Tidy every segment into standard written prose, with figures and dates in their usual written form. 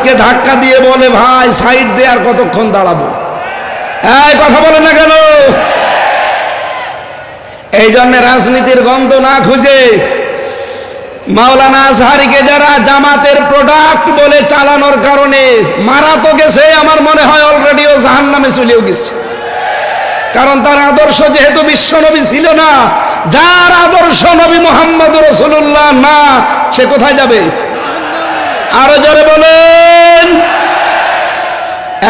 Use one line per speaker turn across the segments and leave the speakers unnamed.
গাছকে ধাক্কা দিয়ে বলে, ভাই সাইড দিয়ে আর কতক্ষণ দাঁড়াবো? এই কথা বলে না কেন? এই জন্য রাজনীতির গন্ধ না খুঁজে মাওলানা আজহারীকে যারা জামাতের প্রোডাক্ট বলে চালানোর কারণে মারা তো গেছে, আমার মনে হয় অলরেডি ও জাহান্নামে চলেও গেছে। কারণ তার আদর্শ যেহেতু বিশ্বনবী ছিল না, যার আদর্শ নবী মুহাম্মদ রাসূলুল্লাহ না, সে কোথায় যাবে? আরো জোরে বলেন।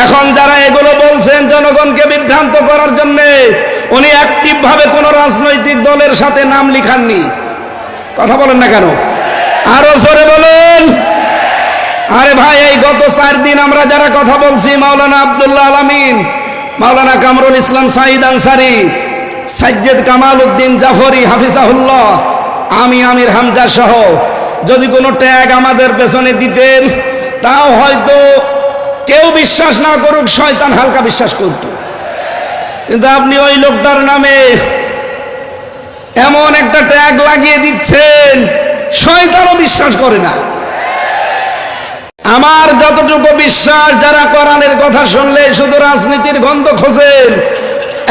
এখন যারা এগুলো বলছেন জনগণকে বিভ্রান্ত করার জন্য, উনি অ্যাক্টিভ ভাবে কোন রাজনৈতিক দলের সাথে নাম লিখাননি। কথা বলেন না কেন? আরো জোরে বলেন। আরে ভাই, এই গত 4 দিন আমরা যারা কথা বলছি, মাওলানা আব্দুল্লাহ আল আমিন, মাওলানা কামরুল ইসলাম সাঈদ আনসারী, সাজ্জেদ কামাল উদ্দিন জাফরি হাফিজাহুল্লাহ, আমি আমির হামজা সহ যদি কোনো ট্যাগ আমাদের পেছনে দিতেন, তাও হয়তো কেউ বিশ্বাস না করুক, শয়তান হালকা বিশ্বাস করত। কিন্তু আপনি ওই লোকটার নামে এমন একটা ট্যাগ লাগিয়ে দিচ্ছেন, শয়তানও বিশ্বাস করে না। আমার যতটুকু বিশ্বাস, যারা কোরআনের কথা শুনলে শুধু রাজনীতির গন্ধ খোঁজেন,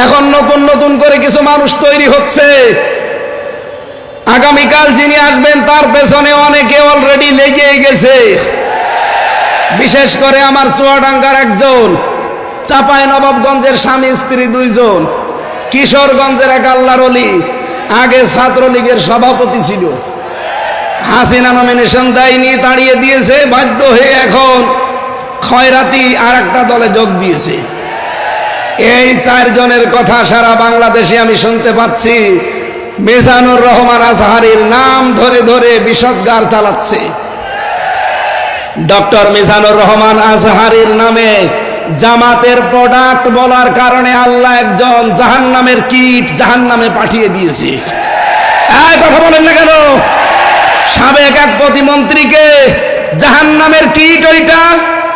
এখন নতুন নতুন করে কিছু মানুষ তৈরি হচ্ছে। আগামীকাল যিনি আসবেন তার পেছনে অনেকে অলরেডি লেগে গেছে। বিশেষ করে আমার চুয়াডাঙ্গার একজন, চাঁপাইনবাবগঞ্জের স্বামী স্ত্রী 2 জন, কিশোরগঞ্জের এক আল্লাহর ওলি, আগে ছাত্রলীগের সভাপতি ছিল, হাসিনা নমিনেশন দেয়নি, তাড়িয়ে দিয়েছে, বাধ্য হয়ে এখন খয়রাতি আর একটা দলে যোগ দিয়েছে। এই 4 জনের কথা সারা বাংলাদেশে আমি শুনতে পাচ্ছি। মিজানুর রহমান আজহারীর নাম ধরে ধরে বিষদগার চালাচ্ছে। ডক্টর মিজানুর রহমান আজহারীর নামে জামাতের প্রোডাক্ট বলার কারণে আল্লাহ একজন জাহান্নামের কীট জাহান্নামে পাঠিয়ে দিয়েছে। এই কথা বলেন না কেন? সাবেক এক প্রতিমন্ত্রীকে জাহান্নামের কীট ওইটা,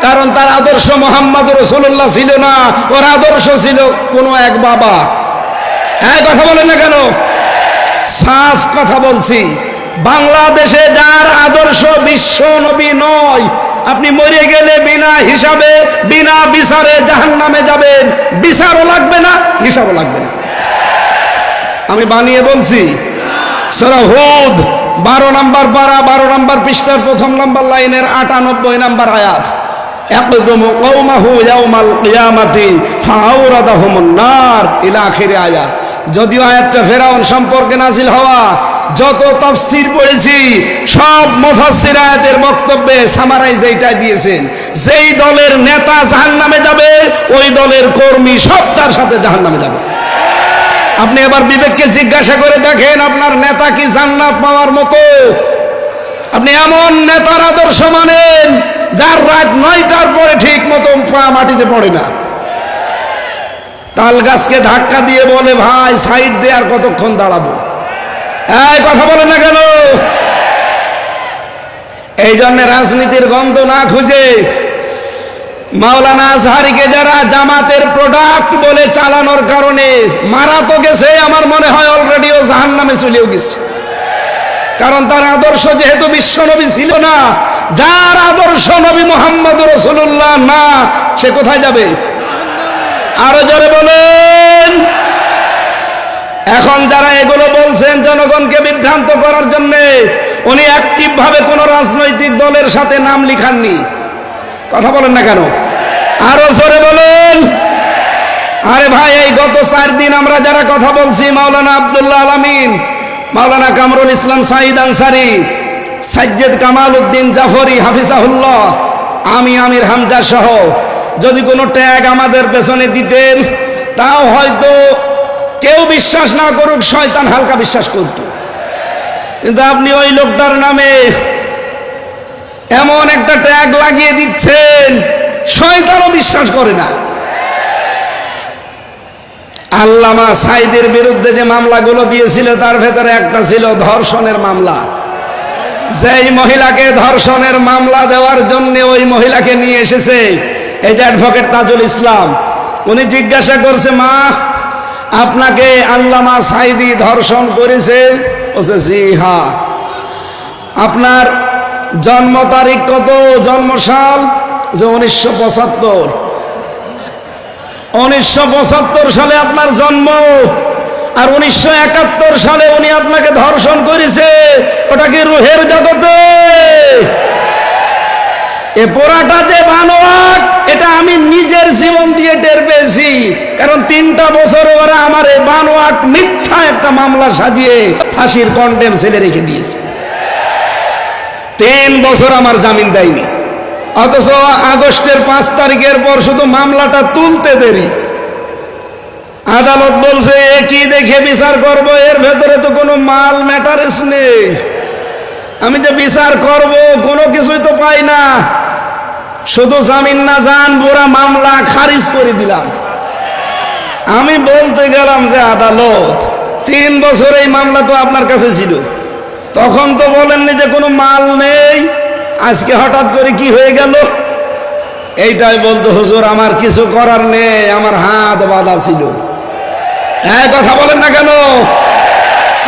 কারণ তার আদর্শ মুহাম্মদ রাসূলুল্লাহ ছিল না, ওর আদর্শ ছিল কোনো এক বাবা। এই কথা বলেন না কেন? সাফ কথা বলছি, বাংলাদেশে যার আদর্শ বিশ্ব নবী নয়, আপনি মরে গেলে বিনা হিসাবে বিনা বিচারে জাহান্নামে যাবেন। বিচারও লাগবে না, হিসাবও লাগবে না। আমি বানিয়ে বলছি। সূরা হুদ 12 নম্বর পারা 12 নম্বর পৃষ্ঠার 1 নম্বর লাইনের 98 নম্বর আয়াত, ইয়াকদুমু কওমাহু ইয়াউমাল কিয়ামাতি ফাআওরাদাহুমুন নার ইলা আখির আয়াত। যদিও আয়াতটা ফেরাউন সম্পর্কে নাজিল হওয়া, যত তাফসীর পড়েছি সব মুফাসসির আয়াতের বক্তব্যে সামারাইজ এইটা দিয়েছেন, যেই দলের নেতা জাহান্নামে যাবে, ওই দলের কর্মী সব তার সাথে জাহান্নামে যাবে। আপনি এবার বিবেককে জিজ্ঞাসা করে দেখেন, আপনার নেতা কি জান্নাত পাওয়ার মতো? আপনি এমন নেতার আদর্শ মানেন যার রাত 9টার পরে ঠিক মতো পা মাটিতে পড়ে না। তাল গাছকে ধাক্কা দিয়ে বলে, ভাই সাইড দিয়ে আর কতক্ষণ দাঁড়াবো? এই কথা বলে না কেন? এই জন্য রাজনীতির গন্ধ না খুঁজে মাওলানা আজহারীকে যারা জামাতের প্রোডাক্ট বলে চালানোর কারণে মারা তো গেছে, আমার মনে হয় অলরেডি ও জাহান্নামে চলেও গেছে। কারণ তার আদর্শ যেহেতু বিশ্বনবী ছিল না, যার আদর্শ নবী মুহাম্মদ রাসূলুল্লাহ না, সে কোথায় যাবে? আরো জোরে বলেন। এখন যারা এগুলো বলছেন জনগণকে বিভ্রান্ত করার জন্য, উনি অ্যাক্টিভ ভাবে কোন রাজনৈতিক দলের সাথে নাম লিখাননি। কথা বলেন না কেন? আরো জোরে বলেন। আরে ভাই, এই গত 4 দিন আমরা যারা কথা বলছি, মাওলানা আব্দুল্লাহ আল আমিন, মাওলানা কামরুল ইসলাম সাঈদ আনসারী, সাজ্জেদ কামাল উদ্দিন জাফরি হাফিজাহুল্লাহ, আমি আমির হামজা সহ যদি কোনো ট্যাগ আমাদের পেছনে দিতেন, তাও হয়তো কেউ বিশ্বাস না করুক, শয়তান হালকা বিশ্বাস করত। কিন্তু আপনি ওই লোকটার নামে এমন একটা ট্যাগ লাগিয়ে দিচ্ছেন, শয়তানও বিশ্বাস করে না। আল্লামা সাঈদের বিরুদ্ধে যে মামলাগুলো দিয়েছিল, তার ভেতরে একটা ছিল ধর্ষণের মামলা। যেই মহিলাকে ধর্ষণের মামলা দেওয়ার জন্য ওই মহিলাকে নিয়ে এসেছে এই যে অ্যাডভোকেট তাজুল ইসলাম, উনি জিজ্ঞাসা করছে, মা আপনাকে আল্লামা সাঈদী ধর্ষণ করেছে? বলছে জি হ্যাঁ। আপনার জন্ম তারিখ কত, জন্ম সাল? যে 1975 সালে আপনার জন্ম, আর 1971 সালে উনি আপনাকে ধর্ষণ করেছে। ওটা কি রুহের জগতে? এ পোড়াটা যে বানোয়াট, এটা আমি নিজের জীবন দিয়ে টের পেয়েছি। কারণ 3টা বছর ওরা আমার এই বানোয়াট মিথ্যা একটা মামলা সাজিয়ে ফাঁসির কন্ডেম সেলে রেখে দিয়েছে। 3 বছর আমার জামিন দেয়নি, অথচ আগস্টের 5 তারিখের পর শুধু মামলাটা তুলতে দেরি। আদালত বলছে কি দেখে বিচার করব, এর ভেতরে তো কোনো মাল ম্যাটারেস নেই। আমি যে বিচার করব কোনো কিছুই তো পাই না, শুধু জামিন না জান পুরা মামলা খারিজ করে দিলাম। আমি বলতে গেলাম যে আদালত 3 বছর এই মামলা তো আপনার কাছে ছিল, তখন তো বলেননি যে কোনো মাল নেই, আজকে হঠাৎ করে কি হয়ে গেল? এইটাই বলতো হুজুর আমার কিছু করার নেই, আমার হাত বাঁধা ছিল। কথা বলেন না কেন?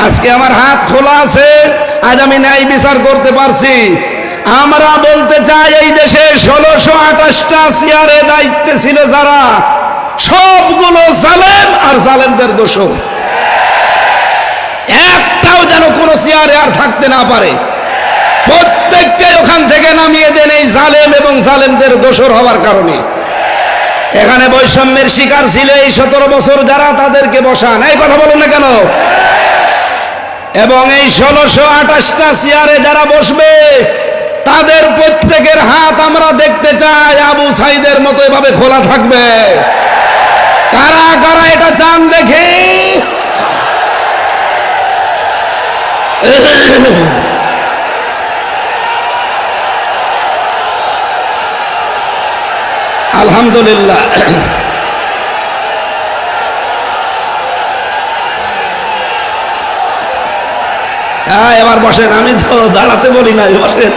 আজকে আমার হাত খোলা আছে, আজ আমি ন্যায় বিচার করতে পারছি। আমরা বলতে চাই এই দেশে 1628টা চেয়ারে দায়িত্বে ছিল যারা, সবগুলো জালেম আর জালেমদের দোষর। একটাও যেন কোনো চেয়ারে আর থাকতে না পারে, প্রত্যেককে ওখান থেকে নামিয়ে দেন এই জালেম এবং জালেমদের দোষর হওয়ার কারণে। এখানে বৈষম্যের শিকার ছিল এই 17 বছর যারা, তাদেরকে বসান। এই কথা বলুন না কেন? এবং এই 1628টা চেয়ারে যারা বসবে তাদের প্রত্যেকের হাত আমরা দেখতে চাই আবু সাইদের মতো এভাবে খোলা থাকবে। কারা কারা এটা চান দেখে? আলহামদুলিল্লাহ। এবার বসেন, আমি তো দাঁড়াতে বলি না, বসেন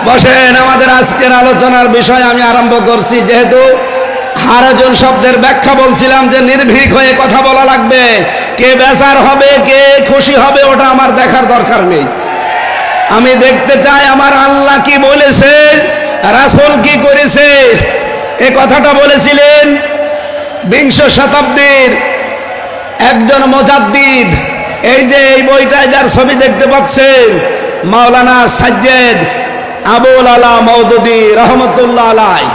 বসেন। আমাদের আজকের আলোচনার বিষয় আমি আরম্ভ করছি। যেহেতু হারাজন শব্দের ব্যাখ্যা বলছিলাম যে নির্ভীক হয়ে কথা বলা লাগবে, কে বেজার হবে কে খুশি হবে ওটা আমার দেখার দরকার নেই। আমি দেখতে চাই আমার আল্লাহ কি বলেছে, রাসূল কি করেছে। এ কথাটা বলেছিলেন 20 শতাব্দীর একজন মুজাদ্দিদ। এই যে এই বইটায় যার ছবি দেখতে পাচ্ছেন, মাওলানা সাজ্জেদ আবুল আলা মওদুদী রহমতুল্লাহ আলাইহি,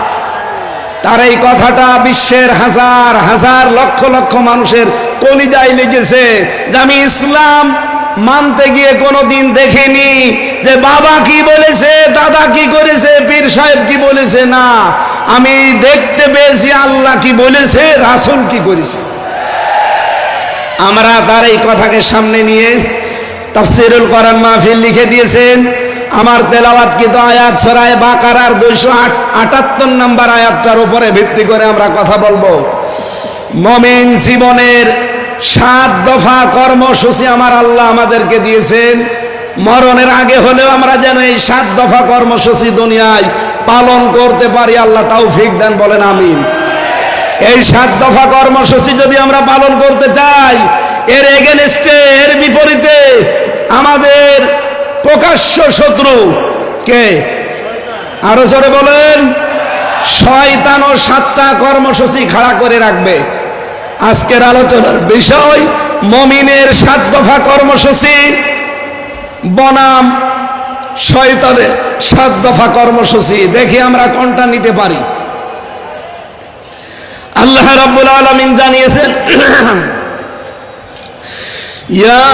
তার এই কথাটা বিশ্বের হাজার হাজার লক্ষ লক্ষ মানুষের কলিজায় লেগেছে যে আমি ইসলাম মানতে গিয়ে কোনোদিন দেখিনি যে বাবা কি বলেছে, দাদা কি করেছে, পীর সাহেব কি বলেছে। না, আমি দেখতে পেয়েছি আল্লাহ কি বলেছে, রাসূল কি করেছে। আমরা তার এই কথাকে সামনে নিয়ে তাফসীরুল কোরআন মাহফিল লিখে দিয়েছেন। আমার তেলাওয়াতকৃত আয়াত সূরা বাকারার 278 নম্বর আয়াতটার উপরে ভিত্তি করে আমরা কথা বলবো। মুমিন জীবনের 7 দফা কর্মসূচি আমার আল্লাহ আমাদেরকে দিয়েছেন। মরণের আগে হলেও আমরা যেন এই 7 দফা কর্মসূচি দুনিয়ায় পালন করতে পারি, আল্লাহ তৌফিক দেন, বলেন আমিন। এই 7 দফা কর্মসূচি যদি আমরা পালন করতে চাই, এর এগেনস্টে, এর বিপরীতে আমাদের প্রকাশ্য শত্রু কে? আরো জোরে বলেন। শয়তান ও 7টা কর্মসূচি খাড়া করে রাখবে। আজকের আলোচনার বিষয় মুমিনের 7 দফা কর্মসূচি বনাম শয়তানের 7 দফা কর্মসূচি। দেখি আমরা কোনটা নিতে পারি। আল্লাহ রাব্বুল আলামিন জানিয়েছেন, ইয়া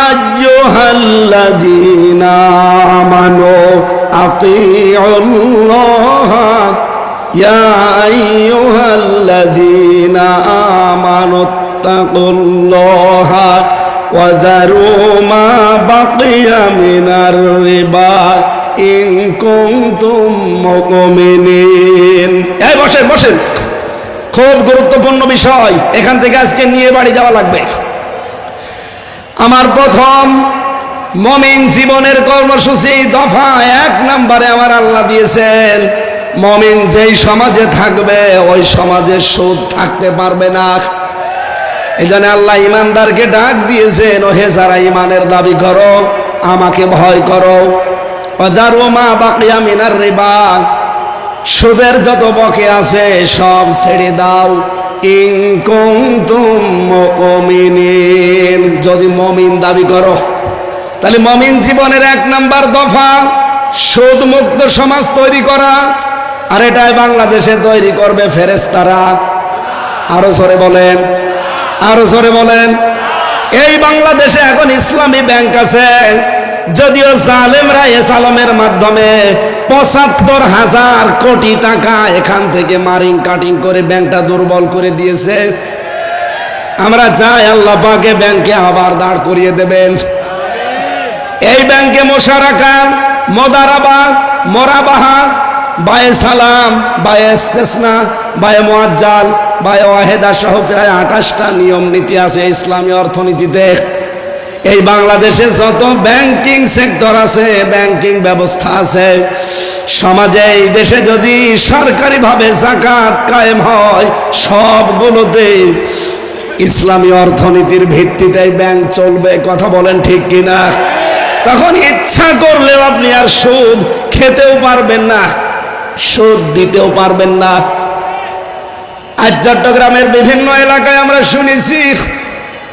আইয়ুহাল্লাযীনা আমানু আতিউল্লাহ ইয়া আইয়ুহাল্লাযীনা আমানু তাকুল্লাহা ওয়া যারু মা বাকিয়া মিনার রিবা ইন কুনতুম মুমিনিন। এই বসেন বসেন, খুব গুরুত্বপূর্ণ বিষয়, এখান থেকে আজকে নিয়ে বাড়ি যাওয়া লাগবে। আমার প্রথম মুমিন জীবনের কর্মসূচি দফা 1 নম্বরে আমার আল্লাহ দিয়েছেন, মুমিন যেই সমাজে থাকবে ওই সমাজে সুদ থাকতে পারবে না। এই জন্য আল্লাহ ইমানদারকে ডাক দিয়েছেন, ওহে যারা ইমানের দাবি করো আমাকে ভয় করো, ওয়া যারু মা বাকিয়া মিনার রিবা, সুদের যত বকে আছে সব ছেড়ে দাও, ইন কুনতুম মুমিনিন, যদি মুমিন দাবি করো। তাহলে মুমিন জীবনের 1 নাম্বার দফা সুদ মুক্ত সমাজ তৈরি করা। আর এটাই বাংলাদেশে তৈরি করবে ফেরেশতারা। আরো জোরে বলেন, আরো জোরে বলেন। এই বাংলাদেশে এখন ইসলামী ব্যাংক আছে, যদিও জালেমরা এসালামের মাধ্যমে ৭৫,০০০ কোটি টাকা এখান থেকে মারিং কাটিং করে ব্যাংকটা দুর্বল করে দিয়েছে। আমরা চাই আল্লাহ পাকে ব্যাংকে আবার দাঁড় করিয়ে দেবেন। এই ব্যাংকে মোশারাকা, মোদারাবা, মোরাবাহা, বায়ে সালাম, বায়ে ইস্তেসনা, বায়ে মুআজ্জাল, বায়ে ওয়াহেদা সহ প্রায় ২৮টা নিয়ম নীতি আছে ইসলামী অর্থনীতিতে। এই বাংলাদেশে যত ব্যাংকিং সেক্টর আছে, ব্যাংকিং ব্যবস্থা আছে সমাজে, এই দেশে যদি সরকারিভাবে যাকাত কায়েম হয়, সবগুলোতে ইসলামী অর্থনীতির ভিত্তিতে ব্যাংক চলবে। কথা বলেন ঠিক কিনা? তখন ইচ্ছা করলেও আপনি আর সুদ খেতেও পারবেন না, সুদ দিতেও পারবেন না। আজ চট্টগ্রামের বিভিন্ন এলাকায় আমরা শুনেছি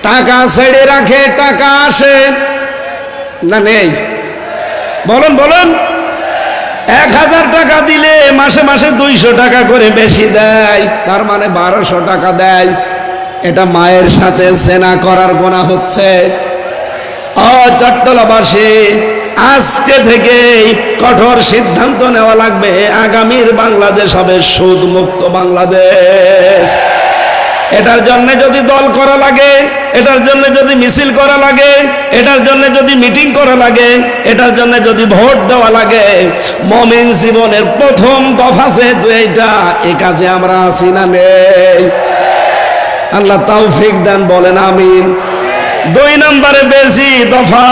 টাকা ছেড়ে রাখে, টাকা আসে না নেই? বলুন বলুন। ১,০০০ টাকা দিলে মাসে মাসে ২০০ টাকা করে বেশি দেয়, তার মানে ১২০০ টাকা দেয়। এটা মায়ের সাথে জেনা করার গুনাহ হচ্ছে। ও চট্টলাবাসী, আজকে থেকেই কঠোর সিদ্ধান্ত নেওয়া লাগবে, আগামীর বাংলাদেশ হবে সুদ মুক্ত বাংলাদেশ। এটার জন্য যদি দল করা লাগে, এটার জন্য যদি মিছিল করা লাগে, এটার জন্য যদি মিটিং করা লাগে, এটার জন্য যদি ভোট দেওয়া লাগে, মুমিন জীবনের প্রথম দফা যেহেতু এইটা, এই কাজে আমরা আছি না নেই? আল্লাহ তৌফিক দেন, বলেন আমিন। ২ নম্বরে বেশি দফা,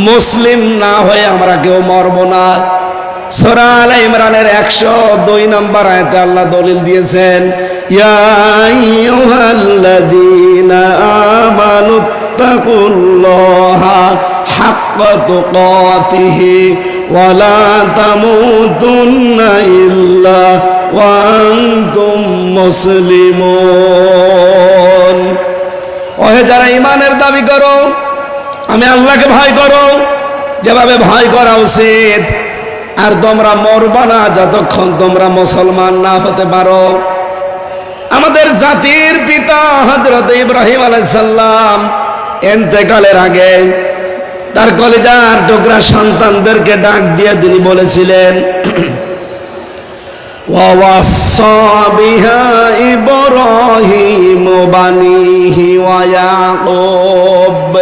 মুসলিম না হয়ে আমরা কেউ মরব না। সূরা আলে ইমরানের ১০২ নম্বর আয়াতে আল্লাহ দলিল দিয়েছেন, ইয়া আইয়ুহাল্লাযীনা আমানুত্তাকুল্লাহা হাক্কা তুকাতিহি ওয়া লা তামুতুন্না ইল্লা ওয়া আনতুম মুসলিমুন। ওহে যারা ঈমানের দাবি করো, আমি আল্লাহকে ভয় করো যেভাবে ভয় করা উচিত, আর তোমরা মরবা না যতক্ষণ তোমরা মুসলমান না হতে পারো। আমাদের জাতির পিতা হযরত ইব্রাহিম আলাইহিস সালাম ইন্তেকালের আগে তার কলিজার টুকরা সন্তানদেরকে ডাক দিয়ে তিনি বলেছিলেন, وَوَصَّى بِهَا إِبْرَاهِيمُ بَنِيهِ وَيَعْقُوبَ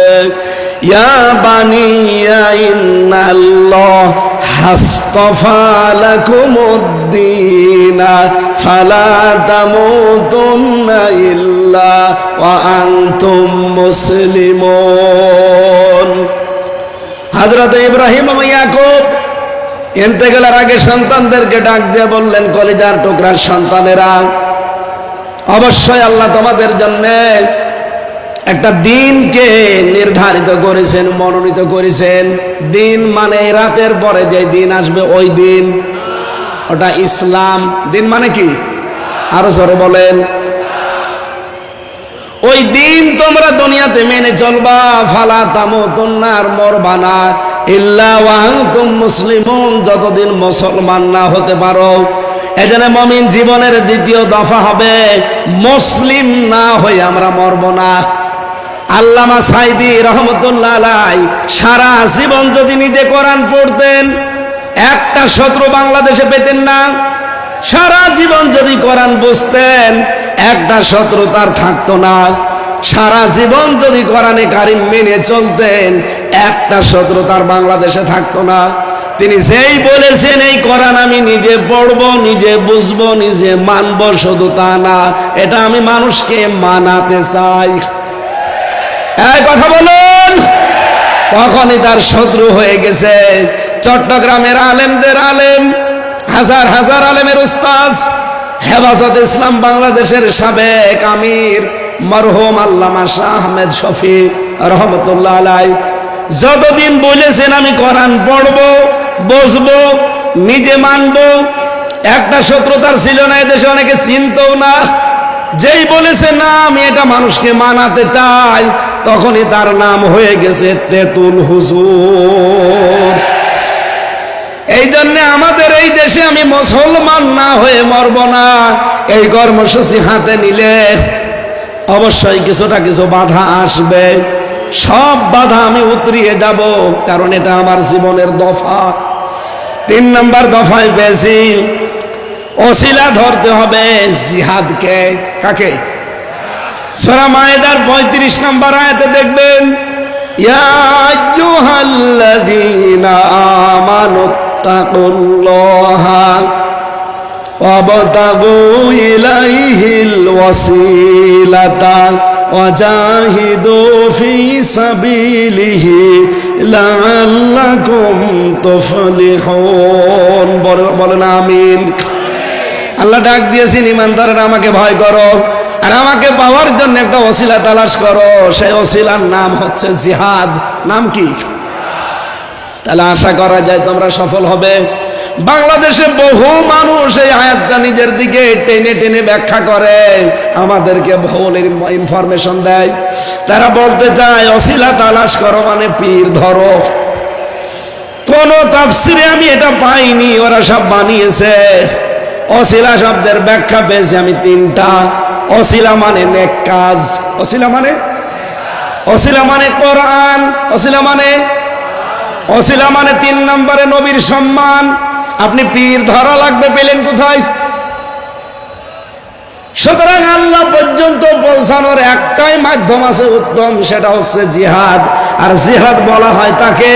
يَا بَنِيَّ إِنَّ اللَّهَ اصْطَفَى لَكُمُ الدِّينَ فَلَا تَمُوتُنَّ إِلَّا وَأَنْتُمْ مُسْلِمُونَ। হযরত ইব্রাহিম ও ইয়াকুব ইন্তেকালের আগে সন্তানদেরকে ডাক দিয়ে বললেন, কলিজার টুকরার সন্তানেরা, অবশ্যই আল্লাহ তোমাদের জন্য একটা দিনকে নির্ধারিত করেছেন, মনোনীত করেছেন। দিন মানে রাতের পরে যে দিন আসবে ওই দিন, ওটা ইসলাম। দিন মানে কি? আরো জোরে বলেন। ওই দিন তোমরা দুনিয়াতে মেনে চলবা, ফালা তামুতুন্না, আর মরবা না, ইল্লা ওয়া আনতুম মুসলিমুন, যতদিন মুসলমান না হতে পারো। এজন্য মুমিন জীবনের দ্বিতীয় দফা হবে, মুসলিম না হয়ে আমরা মরব না। আল্লামা সাইদি রহমতুল্লাহ আলাইহি সারা জীবন যদি নিজে কোরআন পড়তেন, একটা শত্রু বাংলাদেশে পেতেন না। সারা জীবন যদি কোরআন বুঝতেন, একটা শত্রু তার থাকতো না। সারা জীবন যদি কোরআনে কারিম মেনে চলতেন, একটা শত্রু তার বাংলাদেশে থাকতো না। তিনি যেই বলেছেন এই কোরআন আমি নিজে পড়বো, নিজে বুঝবো, নিজে মানবো, শুধু তা না, এটা আমি মানুষকে মানাতে চাই। এই কথা বলুন। তখনই তার শত্রু হয়ে গেছে। চট্টগ্রামের আলেমদের আলেম, হাজার হাজার আলেমের উস্তাদ, হেফাজত ইসলাম বাংলাদেশের সাবেক আমির মরহুম আল্লামা শাহ আহমেদ শফি রহমতুল্লাহ আলাইহি যতদিন বলেছেন আমি কোরআন পড়বো, বুঝবো, নিজে মানবো, একটা শত্রুতার ছিল না, এদেশে অনেকে চিনতও না। যেই বলেছে না আমি এটা মানুষকে মানাতে চাই, তখনই তার নাম হয়ে গেছে তেতুল হুজুর। এই জন্য আমাদের এই দেশে আমি মুসলমান না হয়ে মরব না। এই কর্মসূচি হাতে নিলে অবশ্যই কিছুটা কিছু বাধা আসবে, সব বাধা আমি উতরিয়ে যাব, কারণ এটা আমার জীবনের দফা। 3 নম্বর দফায় পেয়েছি ওসিলা ধরতে হবে জিহাদকে। কাকে? সূরা মায়েদার 35 নম্বর আয়াতে দেখবেন, ইয়া আইয়ুহাল্লাযীনা আমানুত্তাকুল্লাহা ওয়াবতাগু ইলাইহিল ওয়াসিলাতা ওয়াজাহিদু ফি সাবিলিহি লাআল্লাকুম তুফলিহুন। বলেন আমিন। আল্লাহ ডাক দিয়েছেন, ইমানদাররা আমাকে ভয় করো, আর আমাকে পাওয়ার জন্য একটা ওসিলা তালাশ করো। সেই ওসিলার নাম হচ্ছে জিহাদ। নাম কি? তাহলে আশা করা যায় তোমরা সফল হবে। বাংলাদেশে বহু মানুষ এই আয়াতটা নিজের দিকে টেনে টেনে ব্যাখ্যা করে, আমাদেরকে ভুল ইনফরমেশন দেয়। তারা বলতে চায় ওসিলা তালাশ করো মানে পীর ধরো। কোন তাফসিরে আমি এটা পাইনি, ওরা সব বানিয়েছে। ওসিলা শব্দের ব্যাখ্যা পেয়েছি আমি 3টা। ওসিলা মানে নেক কাজ, ওসিলা মানে কোরআন, ওসিলা মানে 3 নম্বরে নবীর সম্মান। আপনি পীর ধরা লাগবে পেলেন কোথায়? সুতরাং আল্লাহ পর্যন্ত পৌঁছানোর একটাই মাধ্যম আছে উত্তম, সেটা হচ্ছে জিহাদ। আর জিহাদ বলা হয় তাকে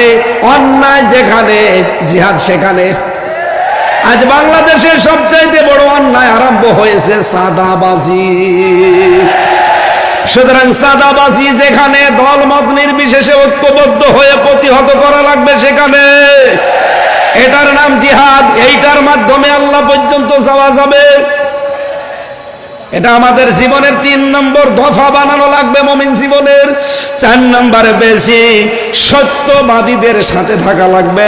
অন্যায় যেখানে জিহাদ সেখানে। আজ বাংলাদেশের সবচাইতে বড় অন্যায় আরম্ভ হয়েছে চাঁদাবাজি। সুতরাং চাঁদাবাজি যেখানে, দলমত নির্বিশেষে ঐক্যবদ্ধ হয়ে প্রতিহত করা লাগবে সেখানে। এটার নাম জিহাদ। এইটার মাধ্যমে আল্লাহ পর্যন্ত যাওয়া যাবে। এটা আমাদের জীবনের 3 নম্বর দফা বানানো লাগবে মুমিন জীবনের। 4 নম্বরে বেশি সত্যবাদীদের সাথে থাকা লাগবে।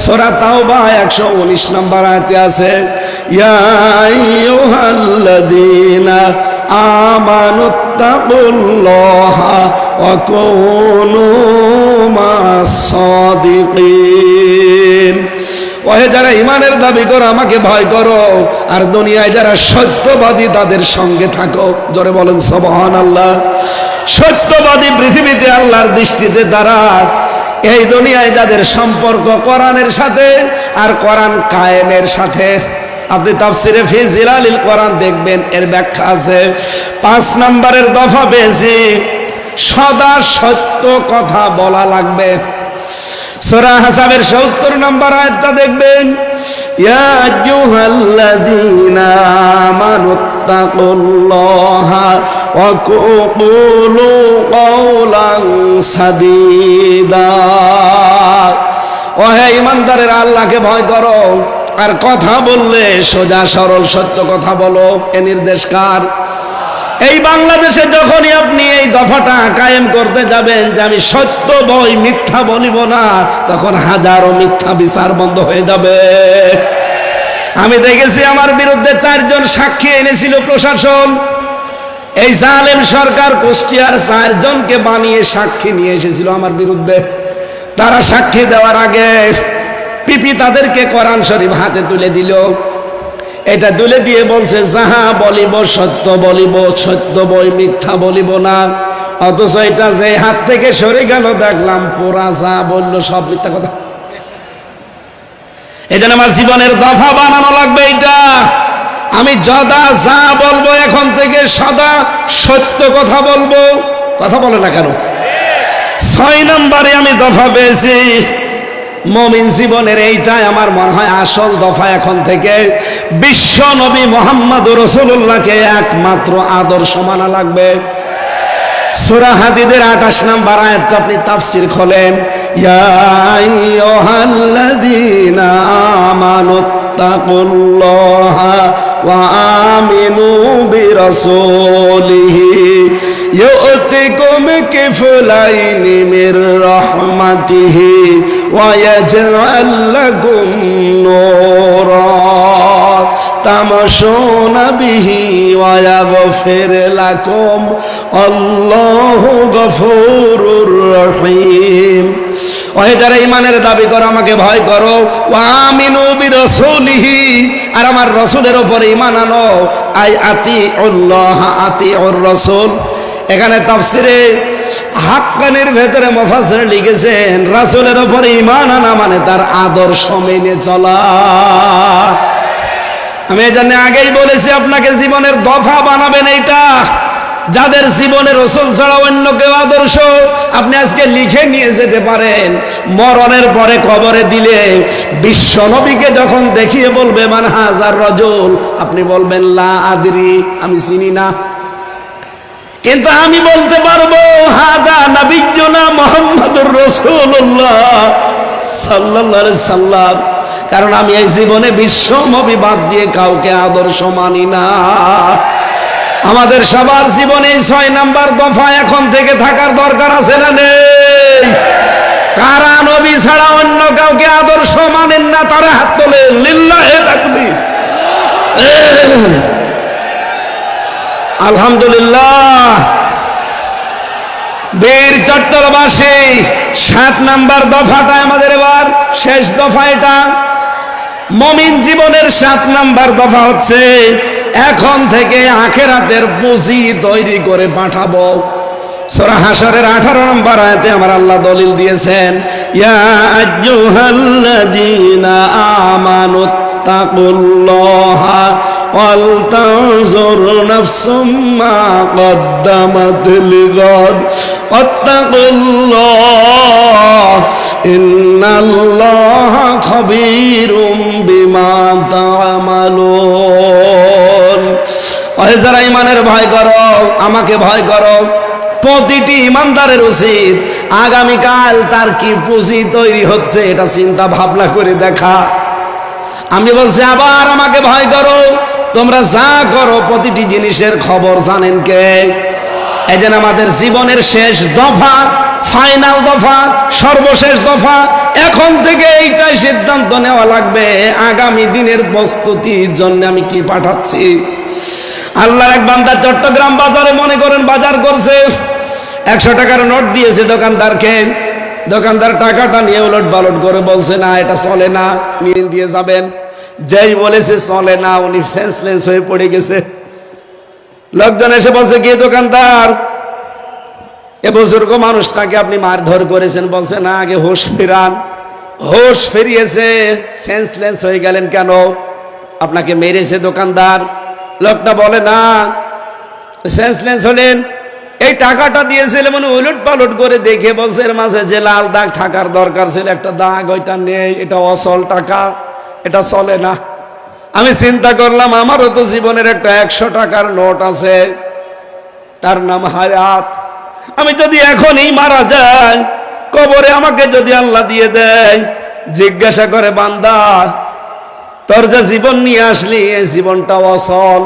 সূরা তাওবা 119 নম্বর আয়াতে আছে, ইয়া আইয়ুহাল্লাযীনা আমানুত্তাকুল্লাহা ওয়া কুনু মা'আস সাদিকিন। ওহে যারা ইমানের দাবি করো আমাকে ভয় করো, আর দুনিয়ায় যারা সত্যবাদী তাদের সঙ্গে থাকো। জোরে বলেন সুবহানাল্লাহ। সত্যবাদী পৃথিবীতে আল্লাহর দৃষ্টিতে তারা, এই দুনিয়ায় যাদের সম্পর্ক কোরআনের সাথে আর কোরআন কায়েমের সাথে। আপনি তাফসিরে ফি জিলালিল কোরআন দেখবেন, এর ব্যাখ্যা আছে। 5 নম্বরের দফা পেয়েছি সদা সত্য কথা বলা লাগবে। সূরা হাসাবের 70 নম্বর আয়াতটা দেখবেন, ইয়া আইয়ুহাল্লাযীনা আমানুত্তাকুল্লাহা ওয়া কুলু কওলান সাদীদা। ওহে ঈমানদারেরা আল্লাহকে ভয় করো, আর কথা বললে সোজা সরল সত্য কথা বলো। এ নির্দেশ কার? এই বাংলাদেশে যখনই আপনি এই দফাটা কায়েম করতে যাবেন যে আমি সত্য বই মিথ্যা বলিব না, তখন হাজারো মিথ্যা বিচার বন্ধ হয়ে যাবে। আমি দেখেছি আমার বিরুদ্ধে 4 জন সাক্ষী এনেছিল প্রশাসন। এই জালেম সরকার কুষ্টিয়ার 4 জনকে বানিয়ে সাক্ষী নিয়ে এসেছিল আমার বিরুদ্ধে। তারা সাক্ষী দেওয়ার আগে পিপি তাদেরকে কোরআন শরীফ হাতে তুলে দিল। এটা তুলে দিয়ে বলছে, যাহা বলিব সত্য বলিব, সত্য বই মিথ্যা বলিব না। অথচ এটা যে হাত থেকে সরে গেল দেখলাম পুরা যা বললো সব মিথ্যা কথা। এই জন্য আমার জীবনের দফা বানানো লাগবে এটা। আমি যদা যা বলবো এখন থেকে সদা সত্য কথা বলবো। কথা বলে না কেন? 6 নম্বরে আমি দফা পেয়েছি মুমিন জীবনের, এইটাই আমার মনে হয় আসল দফা। এখন থেকে বিশ্ব নবী মুহাম্মদুর রাসূলুল্লাহকে একমাত্র আদর্শ মানা লাগবে। সূরা হাদীদের 28 নম্বর আয়াতটা আপনি তাফসীর খোলেন, ইয়া আইয়ুহাল্লাযীনা আমানুত্তাকুল্লাহা ওয়া আমিনু বিরাসূলিহি ইউতিকুম কিফলাইনি মির রাহমাতিহি ওয়া ইয়াজআল লাকুম নূরা। তামশুনা বিহি ওয়া ইয়াগফির লাকুম আল্লাহু গফুরুর রহিম। ওহে যারা ঈমানের দাবি করো আমাকে ভয় করো, ওয়া আমিনু বিরাসূলিহি, আর আমার রাসূলের উপরে ঈমান আনো। আই আতিউল্লাহ আতিউর রাসূল। এখানে তাফসিরে হাক্কানির ভেতরে মুফাসসির লিখেছেন রাসূলের উপরে ঈমান আনা মানে তার আদর্শ মেনে চলা। আমি এজন্য আগেই বলেছি আপনাকে জীবনের দফা বানাবেন এইটা। যাদের জীবনে রাসূল ছাড়া অন্য কেউ আদর্শ, আপনি আজকে লিখে নিয়ে যেতে পারেন। মরণের পরে কবরে দিলে বিশ্ব নবীকে যখন দেখিয়ে বলবে মান হাজার রাজুল, আপনি বলবেন লা আদরি, আমি চিনি না। কিন্তু আমি বলতে পারবো হাদা নবিয়্যুনা মুহাম্মাদুর রাসূলুল্লাহ সাল্লাল্লাহু আলাইহি সাল্লাম, কারণ আমি এই জীবনে বিশ্ব নবী বাদ দিয়ে কাউকে আদর্শ মানি না। আমাদের সবার জীবনে 6 নাম্বার দফা এখন থেকে থাকার দরকার আছে না নেই? কারা নবী ছাড়া অন্য কাউকে আদর্শ মানেন না তারা হাত তোলেন, লিল্লাহি তাকবীর। আলহামদুলিল্লাহ। বীর চট্টগ্রামবাসী 7 নাম্বার দফাটা আমাদের এবার শেষ দফা। এটা মুমিন জীবনের 7 নাম্বার দফা হচ্ছে এখন থেকে আখিরাতের পুঁজি তৈরি করে পাঠাবো। সূরা হাশরের 18 নম্বর আয়াতে আমার আল্লাহ দলিল দিয়েছেন, ইয়া আইয়ুহাল্লাযীনা আমানুত্তাকুল্লাহা ওয়াল তানজুর নাফসুম মা কদ্দামাত লিগাদ ওয়াত্তাকুল্লাহ ইন্নাল্লাহা খাবীরুম বিমা তা'মালুন। ওহে যারা ঈমানের ভয় করো, আমাকে ভয় করো। প্রতিটি ঈমানদারের উচিত আগামীকাল তার কি পুঁজি তৈরি হচ্ছে এটা চিন্তা ভাবনা করে দেখা। আমি বলছি আবার আমাকে ভয় করো। তোমরা যা করো প্রতিটি জিনিসের খবর জানেন কে? এই জন্য আমাদের জীবনের শেষ দফা, ফাইনাল দফা, সর্বশেষ দফা। এখন থেকে এইটাই সিদ্ধান্ত নেওয়া লাগবে আগামী দিনের প্রস্তুতির জন্য আমি কি পাঠাচ্ছি। আল্লাহর এক বান্দা চট্টগ্রাম বাজারে মনে করেন বাজার করছে, 100 টাকার নোট দিয়েছে দোকানদারকে। দোকানদার টাকাটা নিয়ে উলট পালট করে বলছে না এটা চলে না, নিয়ে দিয়ে যাবেন। যেই বলেছে চলে না উনি সেন্সলেস হয়ে পড়ে গেছে। লোকজন এসে বলছে কি দোকানদার, এ বুজুর্গ মানুষটাকে আপনি মারধর করেছেন? বলছে না, আগে হোশ ফিরান। হোশ ফিরিয়েছে, সেন্সলেস হয়ে গেলেন কেন? আপনাকে মেরেছে দোকানদার। লোকটা বলে না, সেন্সলেস হলেন এই টাকাটা দিয়েছিল মানে উলট পালট করে দেখে বলছে এর মাঝে যে লাল দাগ থাকার দরকার ছিল একটা দাগ ওইটা নেই, এটা অসল টাকা, এটা চলে না। আমি চিন্তা করলাম আমারও তো জীবনের একটা 100 টাকার নোট আছে, তার নাম হায়াত। আমি যদি এখনই মারা যাই, কবরে আমাকে যদি আল্লাহ দিয়ে দেয়, জিজ্ঞাসা করে বান্দা তোর যে জীবন নিয়ে আসলি এই জীবনটা অসল।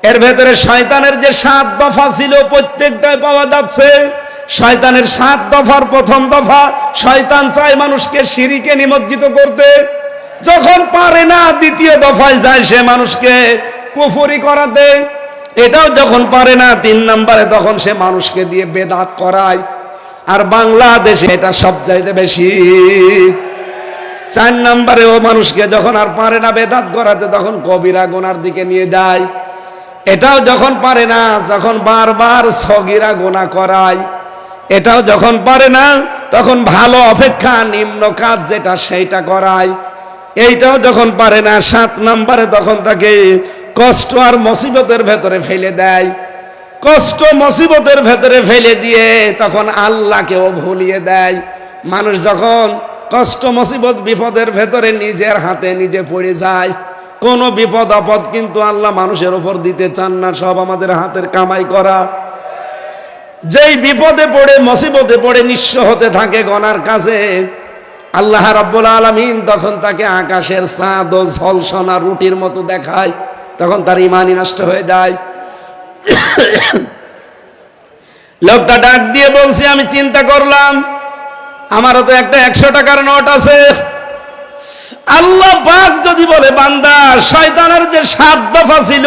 এর ভেতরে শয়তানের যে 7 দফা ছিল প্রত্যেকটাই পাওয়া যাচ্ছে। শয়তানের 7 দফার প্রথম দফা, শয়তান চায় মানুষকে শিরকে নিমজ্জিত করতে। যখন পারে না দ্বিতীয় দফায় যায় সে মানুষকে কুফরি করাতে। এটাও যখন পারে না 3 নম্বরে তখন সে মানুষকে দিয়ে বেদাত করায়। আর বাংলাদেশে এটা সবচাইতে বেশি। 4 নম্বরে ও মানুষকে যখন আর পারে না বেদাত করাতে তখন কবিরা গুনার দিকে নিয়ে যায়। এটাও যখন পারে না, যখন বারবার সগীরা গুনাহ করায়। এটাও যখন পারে না তখন ভালো অপেক্ষা নিম্ন কাজ যেটা সেইটা করায়। এইটাও যখন পারে না 7 নম্বরে তখন তাকে কষ্ট আর মুসিবতের ভেতরে ফেলে দেয়। কষ্ট মুসিবতের ভেতরে ফেলে দিয়ে তখন আল্লাহকেও ভুলিয়ে দেয়। মানুষ যখন কষ্ট মুসিবত বিপদের ভেতরে নিজের হাতে নিজে পড়ে যায়, কোন বিপদ আপদ কিন্তু আল্লাহ মানুষের উপর দিতে চান না, সব আমাদের হাতের কামাই করা। যেই বিপদে পড়ে মুসিবতে পড়ে নিঃস্ব হতে থাকে গনার কাছে, আল্লাহ রাব্বুল আলামিন তখন তাকে আকাশের চাঁদ ও ঝলসনা রুটির মতো দেখায়। তখন তার ঈমানই নষ্ট হয়ে যায়। লোকটা ডাক দিয়ে বলছে আমি চিন্তা করলাম আমারও তো একটা 100 টাকার নোট আছে, আল্লাহ পাক যদি বলে বান্দা শয়তানের যে 7 দফা ছিল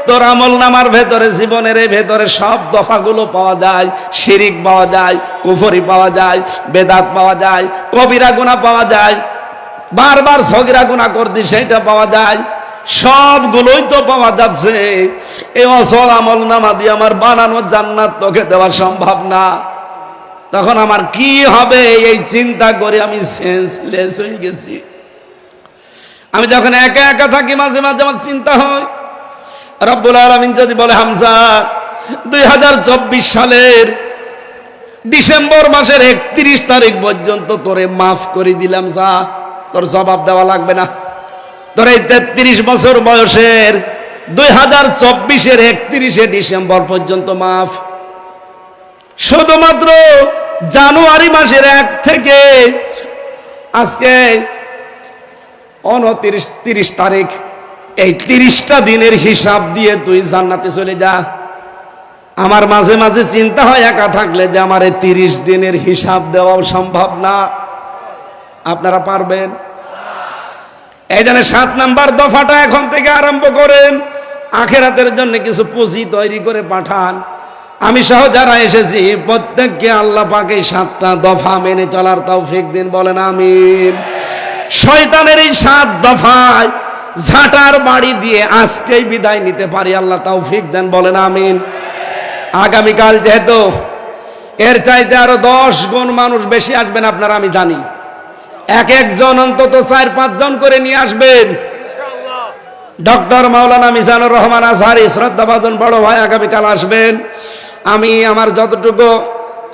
তোর আমলনামার ভেতরে, জীবনের ভেতরে সব দফাগুলো পাওয়া যায়। শিরিক পাওয়া যায়, কুফরি পাওয়া যায়, বেদাত পাওয়া যায়, কবিরা গুনাহ পাওয়া যায়, বারবার সগীরা গুনাহ করতি সেটা পাওয়া যায়, সবগুলোই তো পাওয়া যাচ্ছে। এই অসল আমলনামা দিয়ে আমার বানানো জান্নাত তোকে দেওয়া সম্ভব না। তখন আমার কি হবে এই চিন্তা করে আমি সেন্সলেস হয়ে গেছি। আমি যখন একা একা থাকি মাঝে মাঝে আমার চিন্তা হয়, রব্বুল আলামিন যদি বলে হামজা 2024 সালের ডিসেম্বর মাসের 31 তারিখ পর্যন্ত তোরে মাফ করে দিলাম, যা, তোর জবাব দেওয়া লাগবে না। তোর এই 33 বছর বয়সের 2024-এর 31শে ডিসেম্বর পর্যন্ত মাফ। শুধুমাত্র জানুয়ারি মাসের 1 থেকে আজকে 29-30 তারিখ, এই 30টা দিনের হিসাব দিয়ে তুই জান্নাতে চলে যা। আমার মাঝে মাঝে চিন্তা হয় একা থাকলে যে আমার এই 30 দিনের হিসাব দেওয়াও সম্ভব না। আপনারা পারবেন? এই জন্য 7 নাম্বার দফাটা এখন থেকে আরম্ভ করেন, আখিরাতের জন্য কিছু পুঁজি তৈরি করে পাঠান। আমি সহ যারা এসেছি প্রত্যেককে আল্লাহ পাক এই 7টা দফা মেনে চলার তৌফিক দিন, বলেন আমিন। শয়তানের এই 7 দফায় ঝাঁটার বাড়ি দিয়ে আজকেই বিদায় নিতে পারি, আল্লাহ তৌফিক দেন, বলেন আমিন। আগামীকাল যেহেতু এর চাইতে আরো 10 গুণ মানুষ বেশি আসবেন আপনারা, আমি জানি। এক একজন অন্তত 4-5 জন করে নিয়ে আসবেন। ডক্টর মাওলানা মিজানুর রহমান আজহারী শ্রদ্ধাভাজন বড় ভাই আগামীকাল আসবেন। আমি আমার যতটুকু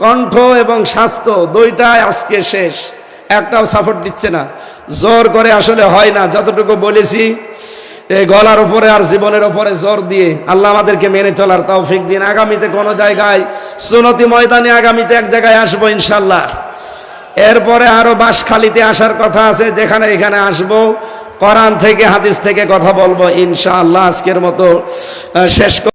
কণ্ঠ এবং স্বাস্থ্য দুইটাই আজকে শেষ, একটাও সাপোর্ট দিচ্ছে না, জোর করে আসলে হয় না। যতটুকু বলেছি এই গলার উপরে আর জীবনের উপরে জোর দিয়ে আল্লাহ আমাদেরকে মেনে চলার তৌফিক দিন। আগামীতে কোনো জায়গায় সুন্নতি ময়দানে আগামীতে এক জায়গায় আসবো ইনশাল্লাহ। এরপরে আরো বাঁশখালীতে আসার কথা আছে, যেখানে এখানে আসবো, কোরআন থেকে হাদিস থেকে কথা বলবো ইনশাআল্লাহ। আজকের মতো শেষ।